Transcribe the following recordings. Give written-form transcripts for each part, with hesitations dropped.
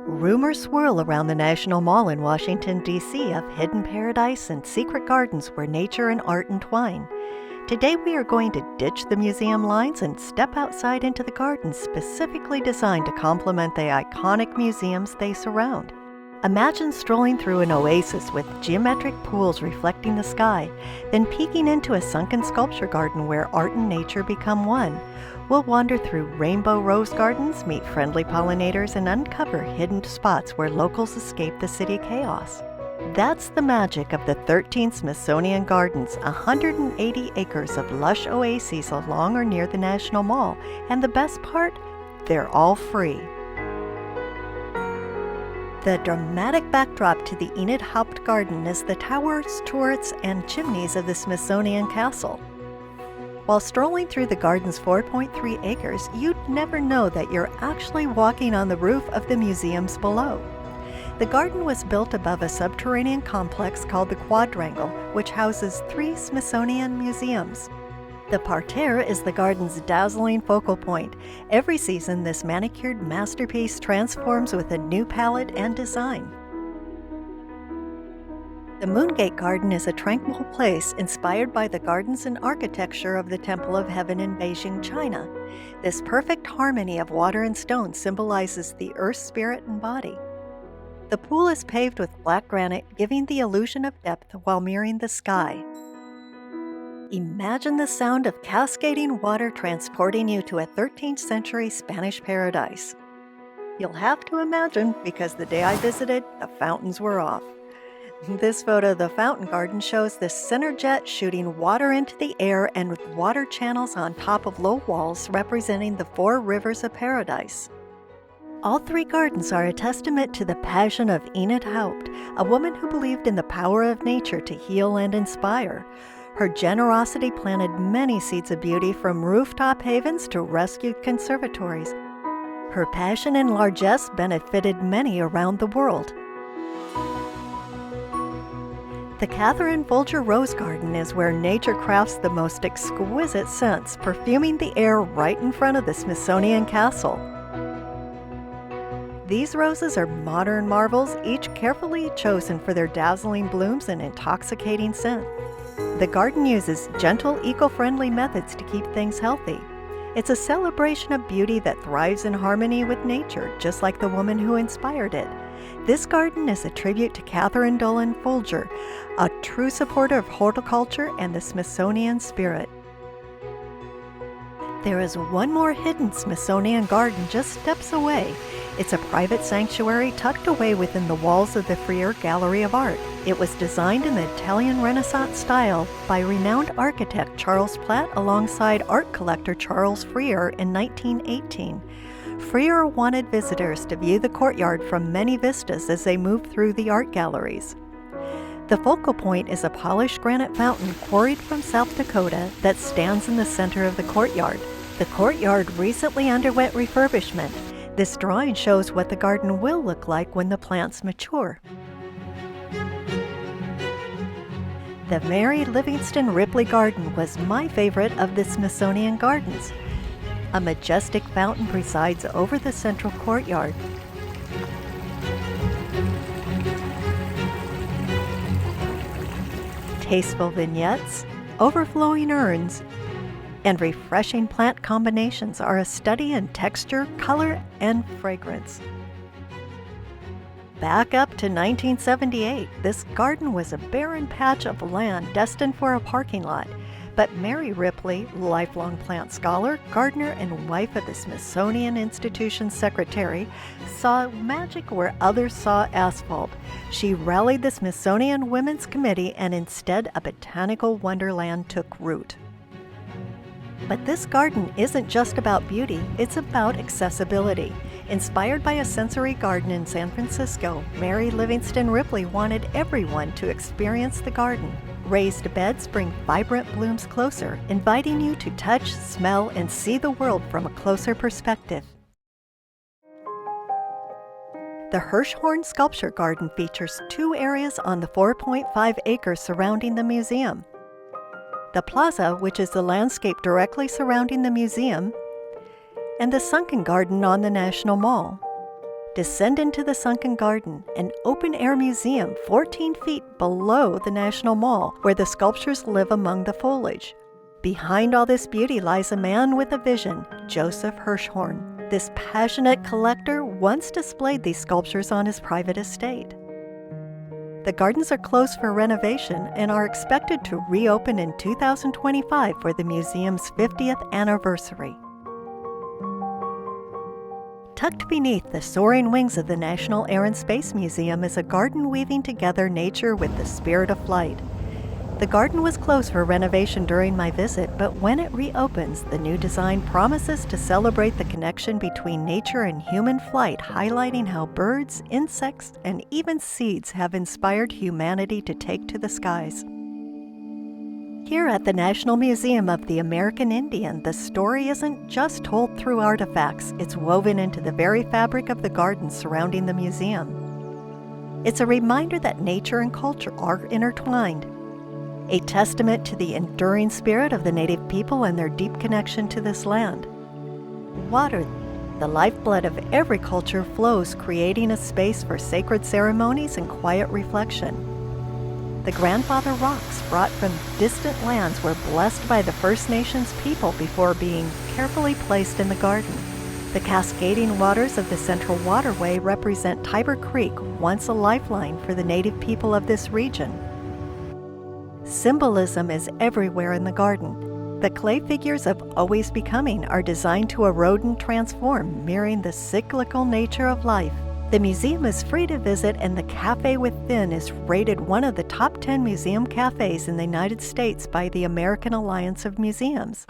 Rumors swirl around the National Mall in Washington, D.C. of hidden paradise and secret gardens where nature and art entwine. Today we are going to ditch the museum lines and step outside into the gardens specifically designed to complement the iconic museums they surround. Imagine strolling through an oasis with geometric pools reflecting the sky, then peeking into a sunken sculpture garden where art and nature become one. We'll wander through rainbow rose gardens, meet friendly pollinators, and uncover hidden spots where locals escape the city chaos. That's the magic of the 13 Smithsonian Gardens, 180 acres of lush oases along or near the National Mall. And the best part? They're all free. The dramatic backdrop to the Enid Haupt Garden is the towers, turrets, and chimneys of the Smithsonian Castle. While strolling through the garden's 4.3 acres, you'd never know that you're actually walking on the roof of the museums below. The garden was built above a subterranean complex called the Quadrangle, which houses 3 Smithsonian museums. The parterre is the garden's dazzling focal point. Every season, this manicured masterpiece transforms with a new palette and design. The Moongate Garden is a tranquil place inspired by the gardens and architecture of the Temple of Heaven in Beijing, China. This perfect harmony of water and stone symbolizes the earth's spirit and body. The pool is paved with black granite, giving the illusion of depth while mirroring the sky. Imagine the sound of cascading water transporting you to a 13th century Spanish paradise. You'll have to imagine, because the day I visited, the fountains were off. This photo of the fountain garden shows the center jet shooting water into the air and with water channels on top of low walls representing the 4 rivers of paradise. All 3 gardens are a testament to the passion of Enid Haupt, a woman who believed in the power of nature to heal and inspire. Her generosity planted many seeds of beauty from rooftop havens to rescued conservatories. Her passion and largesse benefited many around the world. The Katherine Folger Rose Garden is where nature crafts the most exquisite scents, perfuming the air right in front of the Smithsonian Castle. These roses are modern marvels, each carefully chosen for their dazzling blooms and intoxicating scent. The garden uses gentle, eco-friendly methods to keep things healthy. It's a celebration of beauty that thrives in harmony with nature, just like the woman who inspired it. This garden is a tribute to Katherine Folger, a true supporter of horticulture and the Smithsonian spirit. There is one more hidden Smithsonian garden just steps away. It's a private sanctuary tucked away within the walls of the Freer Gallery of Art. It was designed in the Italian Renaissance style by renowned architect Charles Platt alongside art collector Charles Freer in 1918. Freer wanted visitors to view the courtyard from many vistas as they moved through the art galleries. The focal point is a polished granite fountain quarried from South Dakota that stands in the center of the courtyard. The courtyard recently underwent refurbishment. This drawing shows what the garden will look like when the plants mature. The Mary Livingston Ripley Garden was my favorite of the Smithsonian Gardens. A majestic fountain presides over the central courtyard. Tasteful vignettes, overflowing urns, and refreshing plant combinations are a study in texture, color, and fragrance. Back up to 1978, this garden was a barren patch of land destined for a parking lot. But Mary Ripley, lifelong plant scholar, gardener, and wife of the Smithsonian Institution's secretary, saw magic where others saw asphalt. She rallied the Smithsonian Women's Committee, and instead a botanical wonderland took root. But this garden isn't just about beauty, it's about accessibility. Inspired by a sensory garden in San Francisco, Mary Livingston Ripley wanted everyone to experience the garden. Raised beds bring vibrant blooms closer, inviting you to touch, smell, and see the world from a closer perspective. The Hirshhorn Sculpture Garden features 2 areas on the 4.5 acres surrounding the museum. The plaza, which is the landscape directly surrounding the museum, and the sunken garden on the National Mall. descend into the Sunken Garden, an open-air museum 14 feet below the National Mall, where the sculptures live among the foliage. Behind all this beauty lies a man with a vision, Joseph Hirshhorn. This passionate collector once displayed these sculptures on his private estate. The gardens are closed for renovation and are expected to reopen in 2025 for the museum's 50th anniversary. Tucked beneath the soaring wings of the National Air and Space Museum is a garden weaving together nature with the spirit of flight. The garden was closed for renovation during my visit, but when it reopens, the new design promises to celebrate the connection between nature and human flight, highlighting how birds, insects, and even seeds have inspired humanity to take to the skies. Here at the National Museum of the American Indian, the story isn't just told through artifacts, it's woven into the very fabric of the gardens surrounding the museum. It's a reminder that nature and culture are intertwined, a testament to the enduring spirit of the native people and their deep connection to this land. Water, the lifeblood of every culture, flows, creating a space for sacred ceremonies and quiet reflection. The grandfather rocks brought from distant lands were blessed by the First Nations people before being carefully placed in the garden. The cascading waters of the Central Waterway represent Tiber Creek, once a lifeline for the native people of this region. Symbolism is everywhere in the garden. The clay figures of Always Becoming are designed to erode and transform, mirroring the cyclical nature of life. The museum is free to visit, and the cafe within is rated one of the top 10 museum cafes in the United States by the American Alliance of Museums.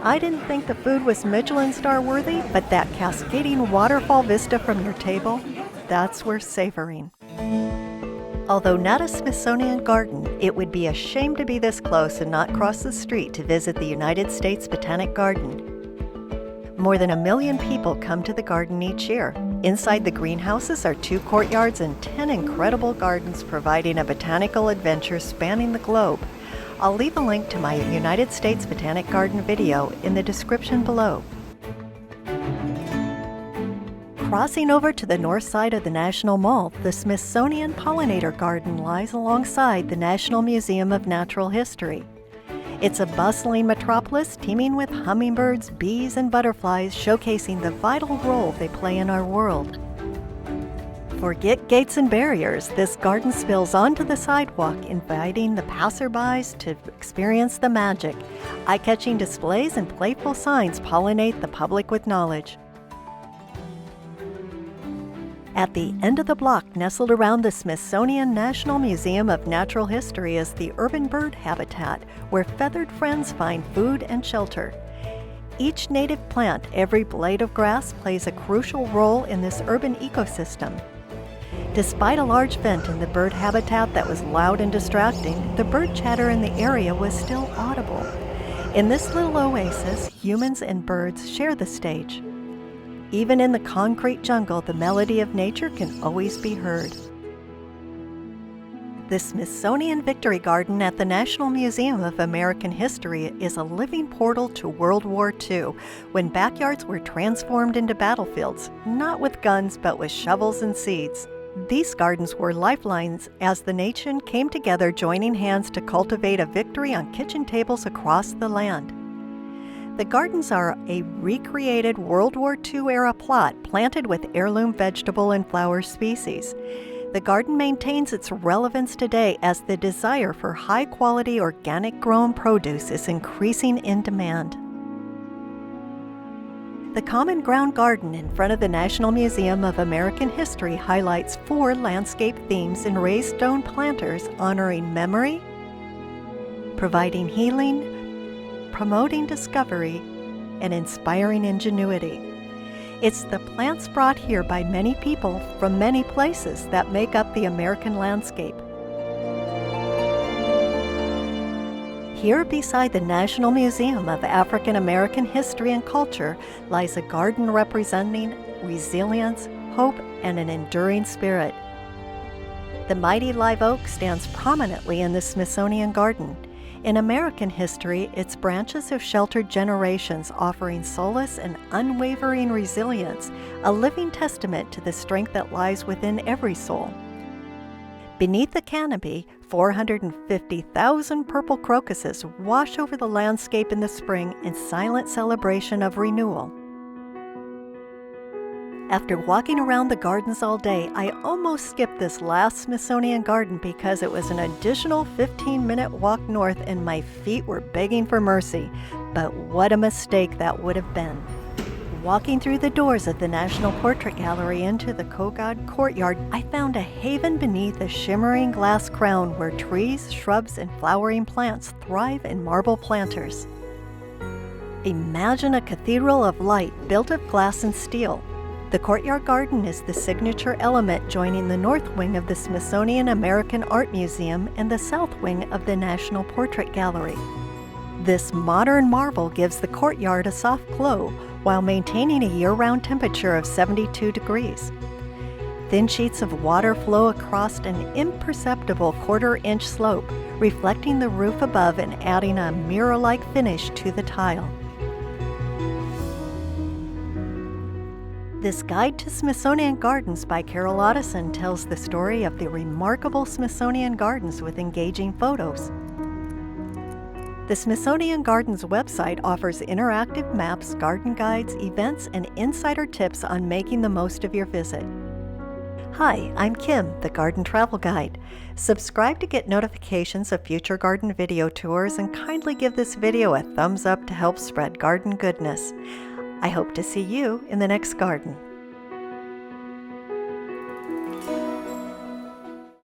I didn't think the food was Michelin star worthy, but that cascading waterfall vista from your table, that's worth savoring. Although not a Smithsonian garden, it would be a shame to be this close and not cross the street to visit the United States Botanic Garden. More than 1 million people come to the garden each year. Inside the greenhouses are 2 courtyards and 10 incredible gardens, providing a botanical adventure spanning the globe. I'll leave a link to my United States Botanic Garden video in the description below. Crossing over to the north side of the National Mall, the Smithsonian Pollinator Garden lies alongside the National Museum of Natural History. It's a bustling metropolis teeming with hummingbirds, bees, and butterflies, showcasing the vital role they play in our world. Forget gates and barriers. This garden spills onto the sidewalk, inviting the passerbys to experience the magic. Eye-catching displays and playful signs pollinate the public with knowledge. At the end of the block, nestled around the Smithsonian National Museum of Natural History, is the urban bird habitat, where feathered friends find food and shelter. Each native plant, every blade of grass, plays a crucial role in this urban ecosystem. Despite a large vent in the bird habitat that was loud and distracting, the bird chatter in the area was still audible. In this little oasis, humans and birds share the stage. Even in the concrete jungle, the melody of nature can always be heard. The Smithsonian Victory Garden at the National Museum of American History is a living portal to World War II, when backyards were transformed into battlefields, not with guns but with shovels and seeds. These gardens were lifelines as the nation came together, joining hands to cultivate a victory on kitchen tables across the land. The gardens are a recreated World War II-era plot planted with heirloom vegetable and flower species. The garden maintains its relevance today as the desire for high-quality organic-grown produce is increasing in demand. The Common Ground Garden in front of the National Museum of American History highlights 4 landscape themes in raised stone planters honoring memory, providing healing, promoting discovery, and inspiring ingenuity. It's the plants brought here by many people from many places that make up the American landscape. Here beside the National Museum of African American History and Culture lies a garden representing resilience, hope, and an enduring spirit. The mighty live oak stands prominently in the Smithsonian Garden. In American history, its branches have sheltered generations, offering solace and unwavering resilience, a living testament to the strength that lies within every soul. Beneath the canopy, 450,000 purple crocuses wash over the landscape in the spring in silent celebration of renewal. After walking around the gardens all day, I almost skipped this last Smithsonian Garden because it was an additional 15-minute walk north and my feet were begging for mercy. But what a mistake that would have been. Walking through the doors of the National Portrait Gallery into the Kogod Courtyard, I found a haven beneath a shimmering glass crown where trees, shrubs, and flowering plants thrive in marble planters. Imagine a cathedral of light built of glass and steel. The Courtyard Garden is the signature element joining the north wing of the Smithsonian American Art Museum and the south wing of the National Portrait Gallery. This modern marvel gives the courtyard a soft glow while maintaining a year-round temperature of 72 degrees. Thin sheets of water flow across an imperceptible quarter-inch slope, reflecting the roof above and adding a mirror-like finish to the tile. This Guide to Smithsonian Gardens by Carole Ottesen tells the story of the remarkable Smithsonian Gardens with engaging photos. The Smithsonian Gardens website offers interactive maps, garden guides, events, and insider tips on making the most of your visit. Hi, I'm Kim, the Garden Travel Guide. Subscribe to get notifications of future garden video tours and kindly give this video a thumbs up to help spread garden goodness. I hope to see you in the next garden.